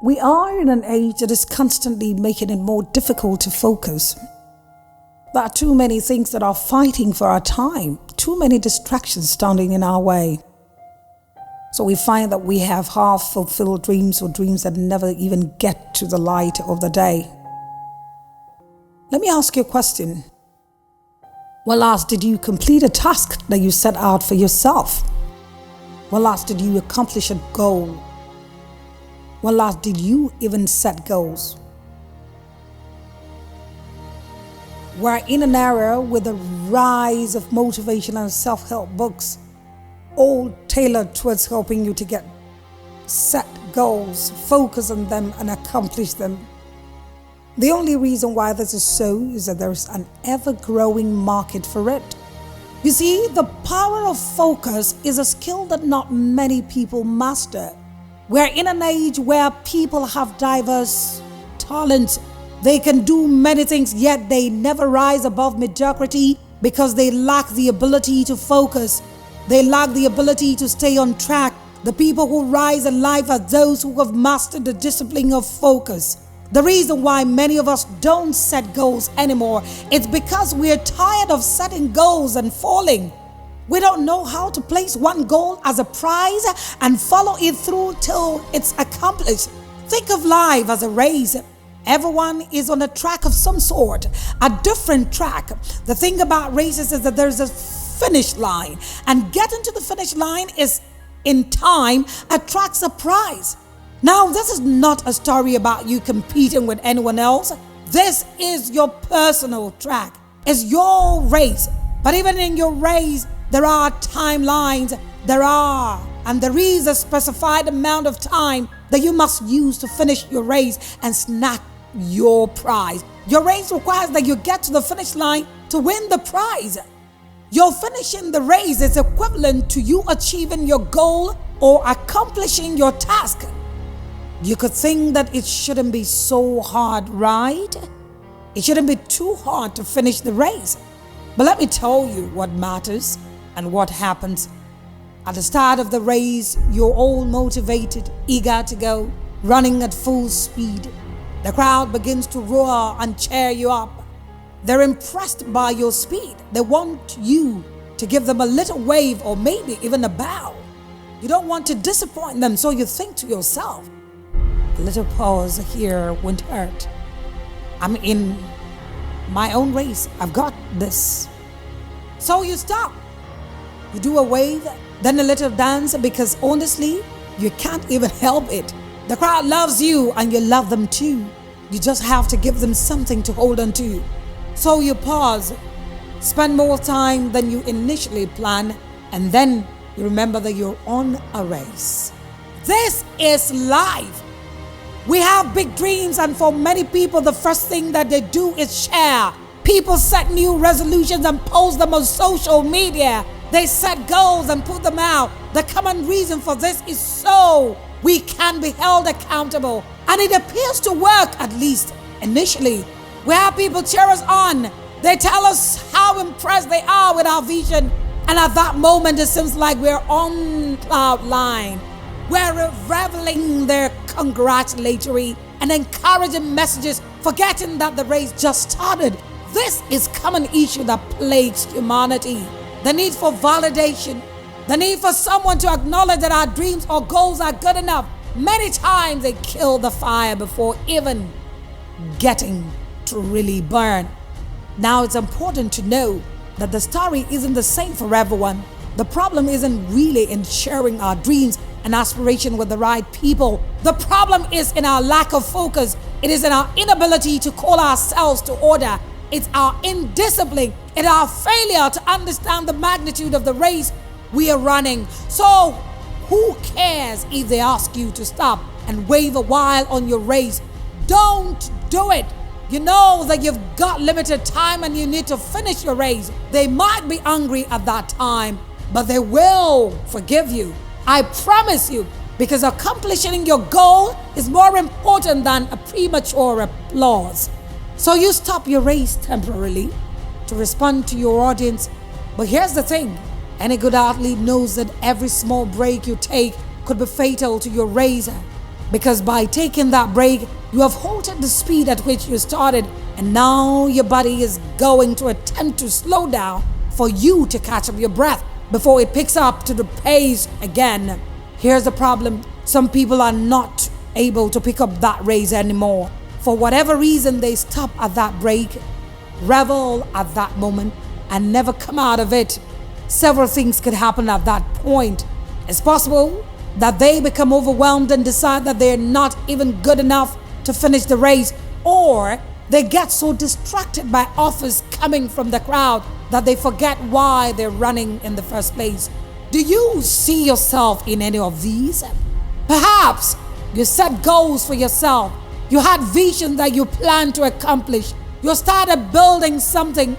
We are in an age that is constantly making it more difficult to focus. There are too many things that are fighting for our time, too many distractions standing in our way. So we find that we have half-fulfilled dreams or dreams that never even get to the light of the day. Let me ask you a question. When last did you complete a task that you set out for yourself? When last did you accomplish a goal? When last did you even set goals? We're in an era with the rise of motivational and self-help books, all tailored towards helping you to set goals, focus on them, and accomplish them. The only reason why this is so is that there is an ever-growing market for it. You see, the power of focus is a skill that not many people master. We're in an age where people have diverse talents. They can do many things, yet they never rise above mediocrity because they lack the ability to focus. They lack the ability to stay on track. The people who rise in life are those who have mastered the discipline of focus. The reason why many of us don't set goals anymore is because we're tired of setting goals and falling. We don't know how to place one goal as a prize and follow it through till it's accomplished. Think of life as a race. Everyone is on a track of some sort, a different track. The thing about races is that there's a finish line, and getting to the finish line is, in time, attracts a prize. Now, this is not a story about you competing with anyone else. This is your personal track. It's your race. But even in your race, there are timelines. And there is a specified amount of time that you must use to finish your race and snap your prize. Your race requires that you get to the finish line to win the prize. Your finishing the race is equivalent to you achieving your goal or accomplishing your task. You could think that it shouldn't be so hard, right? It shouldn't be too hard to finish the race. But let me tell you what matters and what happens. At the start of the race, you're all motivated, eager to go, running at full speed. The crowd begins to roar and cheer you up. They're impressed by your speed. They want you to give them a little wave or maybe even a bow. You don't want to disappoint them, so you think to yourself, a little pause here won't hurt. I'm in my own race. I've got this. So you stop. You do a wave, then a little dance, because honestly, you can't even help it. The crowd loves you and you love them too. You just have to give them something to hold on to. So you pause, spend more time than you initially planned, and then you remember that you're on a race. This is life. We have big dreams, and for many people, the first thing that they do is share. People set new resolutions and post them on social media. They set goals and put them out. The common reason for this is so we can be held accountable. And it appears to work, at least initially. We have people cheer us on. They tell us how impressed they are with our vision. And at that moment, it seems like we're on cloud nine. We're reveling their congratulatory and encouraging messages, forgetting that the race just started. This is a common issue that plagues humanity. The need for validation, the need for someone to acknowledge that our dreams or goals are good enough. Many times they kill the fire before even getting to really burn. Now it's important to know that the story isn't the same for everyone. The problem isn't really in sharing our dreams and aspiration with the right people. The problem is in our lack of focus. It is in our inability to call ourselves to order. It's our indiscipline. It's our failure to understand the magnitude of the race we are running. So who cares if they ask you to stop and wave a while on your race? Don't do it. You know that you've got limited time and you need to finish your race. They might be angry at that time, but they will forgive you. I promise you, because accomplishing your goal is more important than a premature applause. So you stop your race temporarily to respond to your audience. But here's the thing. Any good athlete knows that every small break you take could be fatal to your race. Because by taking that break, you have halted the speed at which you started, and now your body is going to attempt to slow down for you to catch up your breath before it picks up to the pace again. Here's the problem. Some people are not able to pick up that race anymore. For whatever reason, they stop at that break, revel at that moment, and never come out of it. Several things could happen at that point. It's possible that they become overwhelmed and decide that they're not even good enough to finish the race, or they get so distracted by offers coming from the crowd that they forget why they're running in the first place. Do you see yourself in any of these? Perhaps you set goals for yourself. You had vision that you plan to accomplish. You started building something.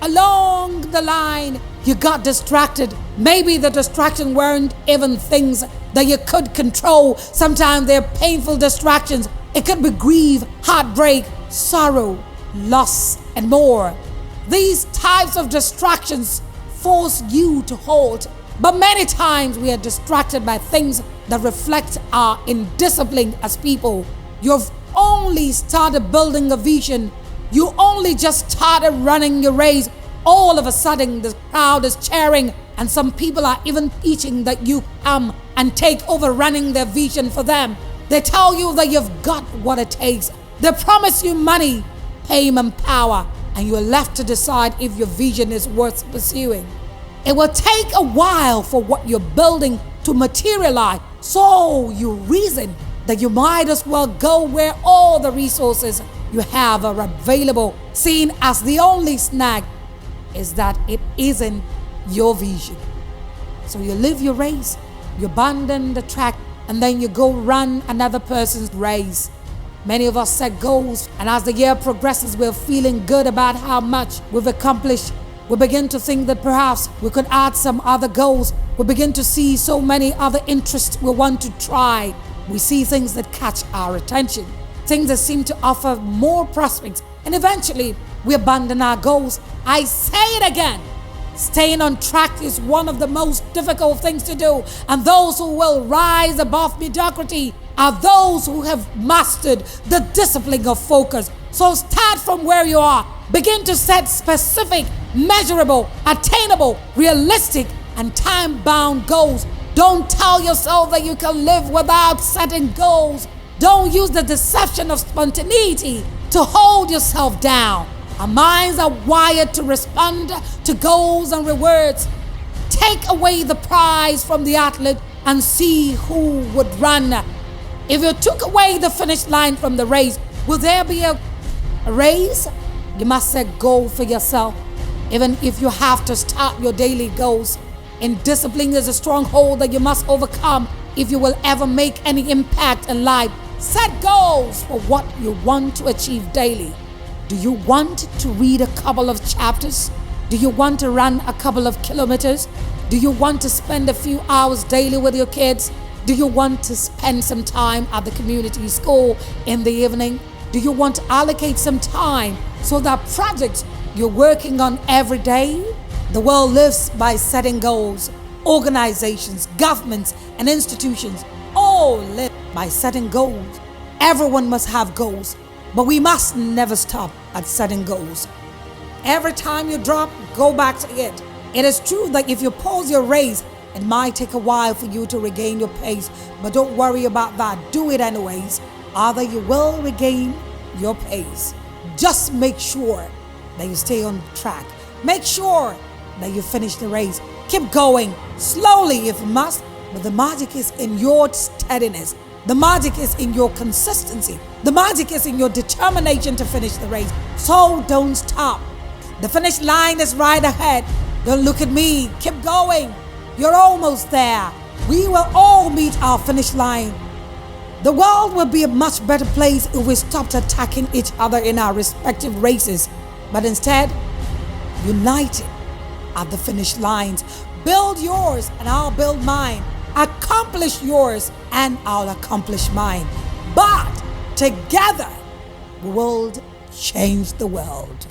Along the line, you got distracted. Maybe the distractions weren't even things that you could control. Sometimes they're painful distractions. It could be grief, heartbreak, sorrow, loss, and more. These types of distractions force you to halt. But many times we are distracted by things that reflect our indiscipline as people. You've only started building a vision. You only just started running your race. All of a sudden, the crowd is cheering, and some people are even teaching that you come and take over running their vision for them. They tell you that you've got what it takes. They promise you money, fame, and power, and you're left to decide if your vision is worth pursuing. It will take a while for what you're building to materialize, so you reason that you might as well go where all the resources you have are available, seen as the only snag is that it isn't your vision. So you live your race, you abandon the track, and then you go run another person's race. Many of us set goals, and as the year progresses, we're feeling good about how much we've accomplished. We begin to think that perhaps we could add some other goals. We begin to see so many other interests we want to try. We see things that catch our attention, things that seem to offer more prospects, and eventually we abandon our goals. I say it again. Staying on track is one of the most difficult things to do, and those who will rise above mediocrity are those who have mastered the discipline of focus. So start from where you are. Begin to set specific, measurable, attainable, realistic, and time-bound goals. Don't tell yourself that you can live without setting goals. Don't use the deception of spontaneity to hold yourself down. Our minds are wired to respond to goals and rewards. Take away the prize from the athlete and see who would run. If you took away the finish line from the race, will there be a race? You must set goals for yourself, even if you have to start your daily goals. Indiscipline is a stronghold that you must overcome if you will ever make any impact in life. Set goals for what you want to achieve daily. Do you want to read a couple of chapters? Do you want to run a couple of kilometers? Do you want to spend a few hours daily with your kids? Do you want to spend some time at the community school in the evening? Do you want to allocate some time so that projects you're working on every day? The world lives by setting goals. Organizations, governments, and institutions all live by setting goals. Everyone must have goals, but we must never stop at setting goals. Every time you drop, go back to it. It is true that if you pause your race, it might take a while for you to regain your pace, but don't worry about that. Do it anyways. Either you will regain your pace. Just make sure that you stay on track. Make sure that you finish the race. Keep going, slowly if you must, but the magic is in your steadiness. The magic is in your consistency. The magic is in your determination to finish the race. So don't stop. The finish line is right ahead. Don't look at me. Keep going. You're almost there. We will all meet our finish line. The world will be a much better place if we stopped attacking each other in our respective races, but instead, united at the finish lines. Build yours and I'll build mine. Accomplish yours and I'll accomplish mine. But together, we will change the world.